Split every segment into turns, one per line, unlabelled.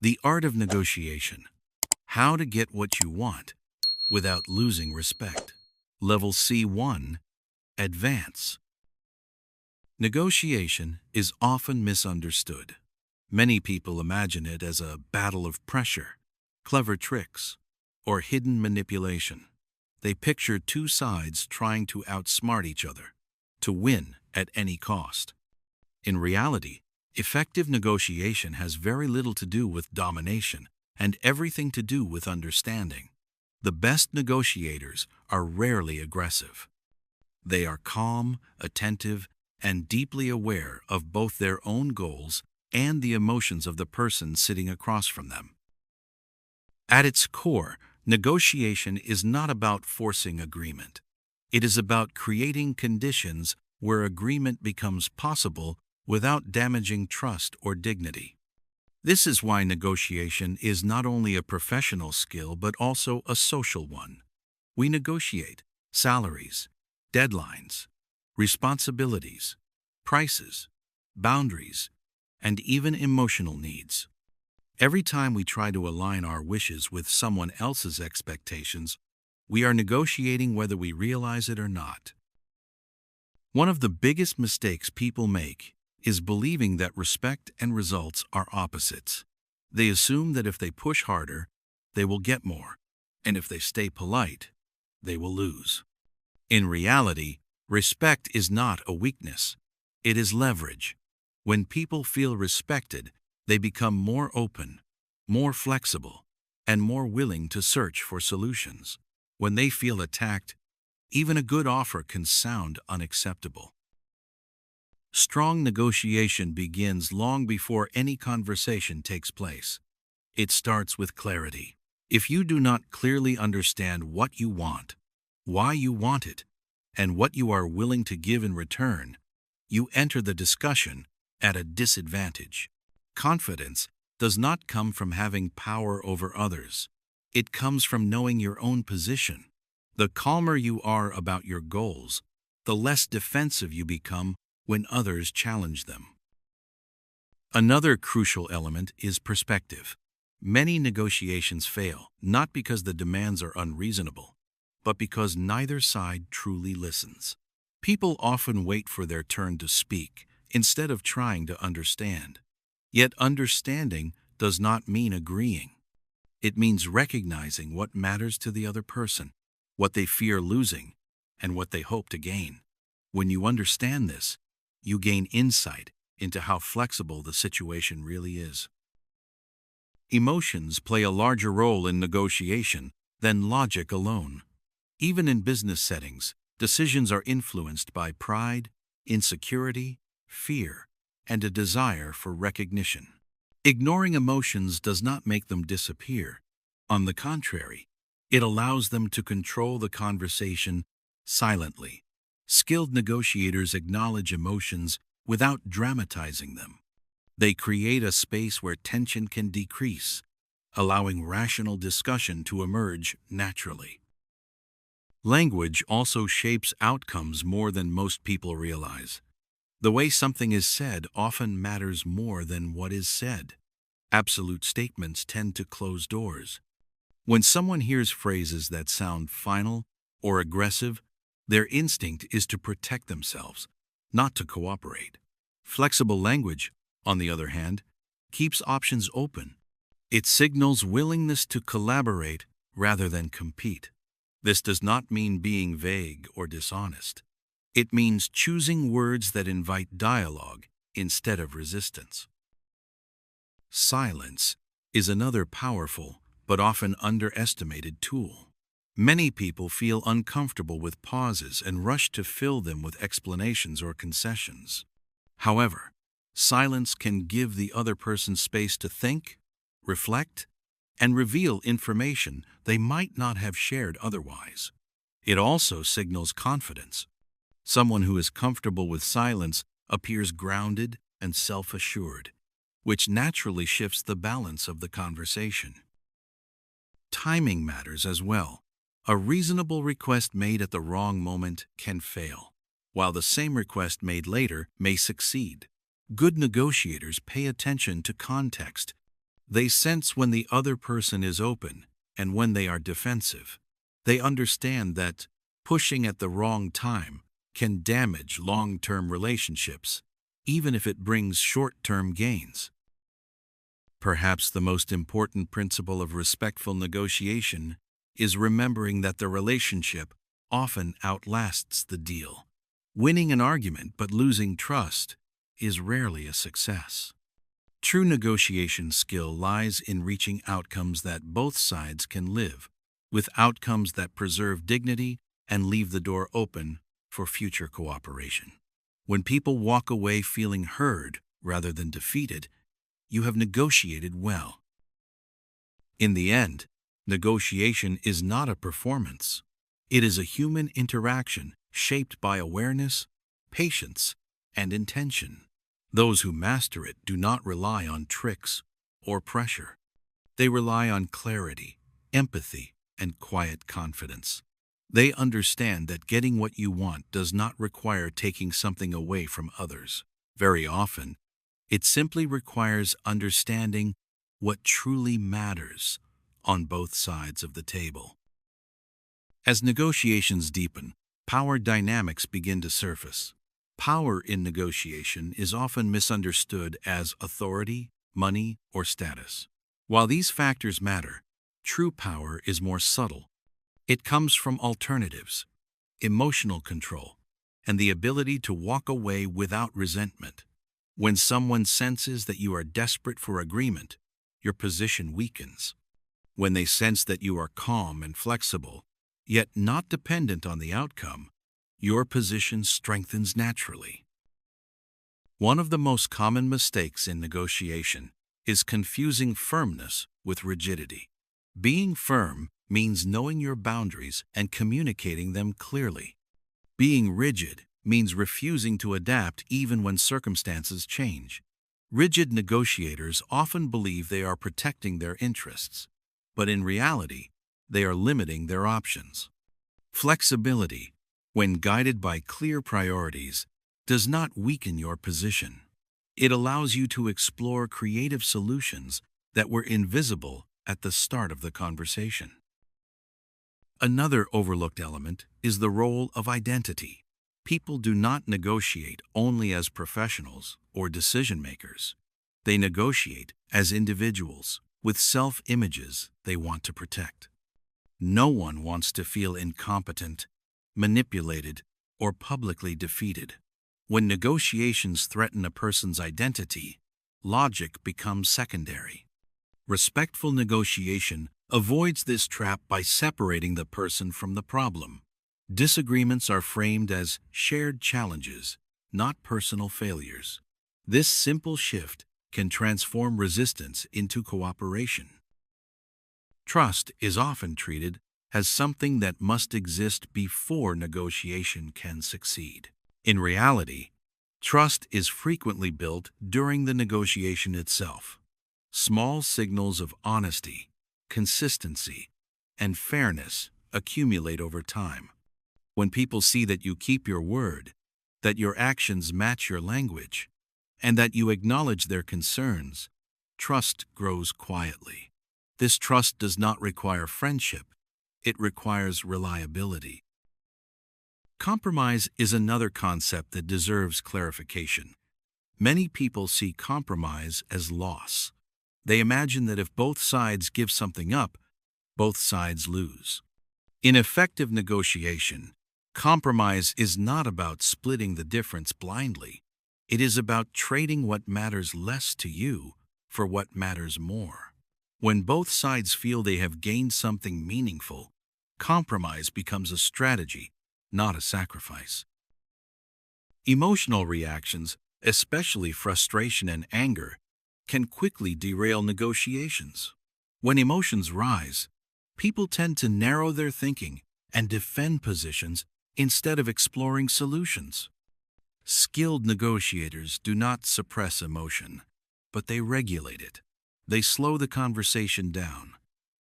The art of negotiation. How to get what you want without losing respect. Level C1. Advance. Negotiation is often misunderstood. Many people imagine it as a battle of pressure, clever tricks, or hidden manipulation. They picture two sides trying to outsmart each other, to win at any cost. In reality, effective negotiation has very little to do with domination and everything to do with understanding. The best negotiators are rarely aggressive. They are calm, attentive, and deeply aware of both their own goals and the emotions of the person sitting across from them. At its core, negotiation is not about forcing agreement. It is about creating conditions where agreement becomes possible without damaging trust or dignity. This is why negotiation is not only a professional skill but also a social one. We negotiate salaries, deadlines, responsibilities, prices, boundaries, and even emotional needs. Every time we try to align our wishes with someone else's expectations, we are negotiating whether we realize it or not. One of the biggest mistakes people make is believing that respect and results are opposites. They assume that if they push harder, they will get more, and if they stay polite, they will lose. In reality, respect is not a weakness. It is leverage. When people feel respected, they become more open, more flexible, and more willing to search for solutions. When they feel attacked, even a good offer can sound unacceptable. Strong negotiation begins long before any conversation takes place. It starts with clarity. If you do not clearly understand what you want, why you want it, and what you are willing to give in return, you enter the discussion at a disadvantage. Confidence does not come from having power over others. It comes from knowing your own position. The calmer you are about your goals, the less defensive you become when others challenge them. Another crucial element is perspective. Many negotiations fail, not because the demands are unreasonable, but because neither side truly listens. People often wait for their turn to speak instead of trying to understand. Yet understanding does not mean agreeing. It means recognizing what matters to the other person, what they fear losing, and what they hope to gain. When you understand this, you gain insight into how flexible the situation really is. Emotions play a larger role in negotiation than logic alone. Even in business settings, decisions are influenced by pride, insecurity, fear, and a desire for recognition. Ignoring emotions does not make them disappear. On the contrary, it allows them to control the conversation silently. Skilled negotiators acknowledge emotions without dramatizing them. They create a space where tension can decrease, allowing rational discussion to emerge naturally. Language also shapes outcomes more than most people realize. The way something is said often matters more than what is said. Absolute statements tend to close doors. When someone hears phrases that sound final or aggressive, their instinct is to protect themselves, not to cooperate. Flexible language, on the other hand, keeps options open. It signals willingness to collaborate rather than compete. This does not mean being vague or dishonest. It means choosing words that invite dialogue instead of resistance. Silence is another powerful but often underestimated tool. Many people feel uncomfortable with pauses and rush to fill them with explanations or concessions. However, silence can give the other person space to think, reflect, and reveal information they might not have shared otherwise. It also signals confidence. Someone who is comfortable with silence appears grounded and self-assured, which naturally shifts the balance of the conversation. Timing matters as well. A reasonable request made at the wrong moment can fail, while the same request made later may succeed. Good negotiators pay attention to context. They sense when the other person is open and when they are defensive. They understand that pushing at the wrong time can damage long-term relationships, even if it brings short-term gains. Perhaps the most important principle of respectful negotiation is remembering that the relationship often outlasts the deal. Winning an argument but losing trust is rarely a success. True negotiation skill lies in reaching outcomes that both sides can live, with outcomes that preserve dignity and leave the door open for future cooperation. When people walk away feeling heard rather than defeated, you have negotiated well. In the end, negotiation is not a performance. It is a human interaction shaped by awareness, patience, and intention. Those who master it do not rely on tricks or pressure. They rely on clarity, empathy, and quiet confidence. They understand that getting what you want does not require taking something away from others. Very often, it simply requires understanding what truly matters on both sides of the table. As negotiations deepen, power dynamics begin to surface. Power in negotiation is often misunderstood as authority, money, or status. While these factors matter, true power is more subtle. It comes from alternatives, emotional control, and the ability to walk away without resentment. When someone senses that you are desperate for agreement, your position weakens. When they sense that you are calm and flexible, yet not dependent on the outcome, your position strengthens naturally. One of the most common mistakes in negotiation is confusing firmness with rigidity. Being firm means knowing your boundaries and communicating them clearly. Being rigid means refusing to adapt even when circumstances change. Rigid negotiators often believe they are protecting their interests, but in reality, they are limiting their options. Flexibility, when guided by clear priorities, does not weaken your position. It allows you to explore creative solutions that were invisible at the start of the conversation. Another overlooked element is the role of identity. People do not negotiate only as professionals or decision makers. They negotiate as individuals with self-images they want to protect. No one wants to feel incompetent, manipulated, or publicly defeated. When negotiations threaten a person's identity, logic becomes secondary. Respectful negotiation avoids this trap by separating the person from the problem. Disagreements are framed as shared challenges, not personal failures. This simple shift can transform resistance into cooperation. Trust is often treated as something that must exist before negotiation can succeed. In reality, trust is frequently built during the negotiation itself. Small signals of honesty, consistency, and fairness accumulate over time. When people see that you keep your word, that your actions match your language, and that you acknowledge their concerns, trust grows quietly. This trust does not require friendship, it requires reliability. Compromise is another concept that deserves clarification. Many people see compromise as loss. They imagine that if both sides give something up, both sides lose. In effective negotiation, compromise is not about splitting the difference blindly. It is about trading what matters less to you for what matters more. When both sides feel they have gained something meaningful, compromise becomes a strategy, not a sacrifice. Emotional reactions, especially frustration and anger, can quickly derail negotiations. When emotions rise, people tend to narrow their thinking and defend positions instead of exploring solutions. Skilled negotiators do not suppress emotion, but they regulate it. They slow the conversation down.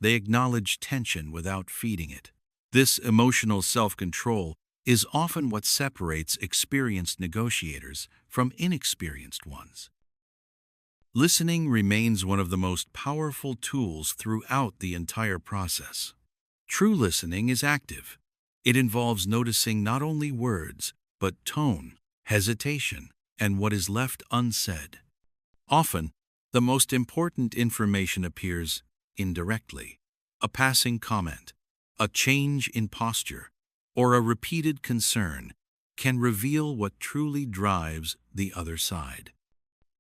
They acknowledge tension without feeding it. This emotional self-control is often what separates experienced negotiators from inexperienced ones. Listening remains one of the most powerful tools throughout the entire process. True listening is active. It involves noticing not only words, but tone, hesitation, and what is left unsaid. Often, the most important information appears indirectly. A passing comment, a change in posture, or a repeated concern can reveal what truly drives the other side.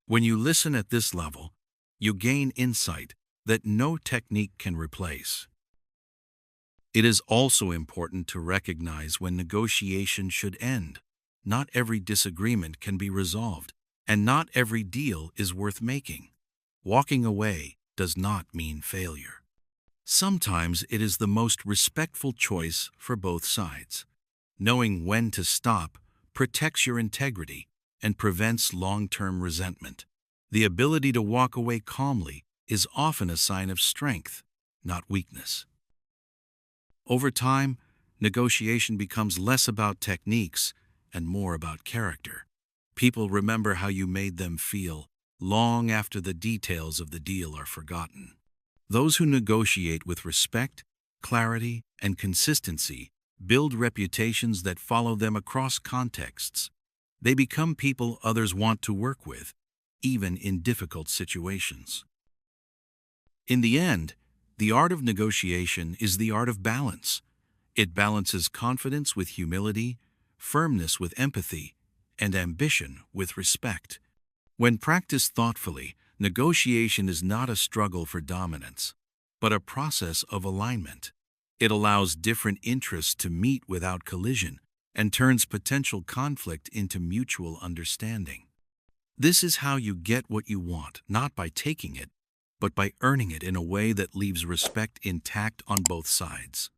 When you listen at this level, you gain insight that no technique can replace. It is also important to recognize when negotiation should end. Not every disagreement can be resolved, and not every deal is worth making. Walking away does not mean failure. Sometimes it is the most respectful choice for both sides. Knowing when to stop protects your integrity and prevents long-term resentment. The ability to walk away calmly is often a sign of strength, not weakness. Over time, negotiation becomes less about techniques and more about character. People remember how you made them feel long after the details of the deal are forgotten. Those who negotiate with respect, clarity, and consistency build reputations that follow them across contexts. They become people others want to work with, even in difficult situations. In the end, the art of negotiation is the art of balance. It balances confidence with humility, firmness with empathy, and ambition with respect. When practiced thoughtfully, negotiation is not a struggle for dominance, but a process of alignment. It allows different interests to meet without collision and turns potential conflict into mutual understanding. This is how you get what you want, not by taking it, but by earning it in a way that leaves respect intact on both sides.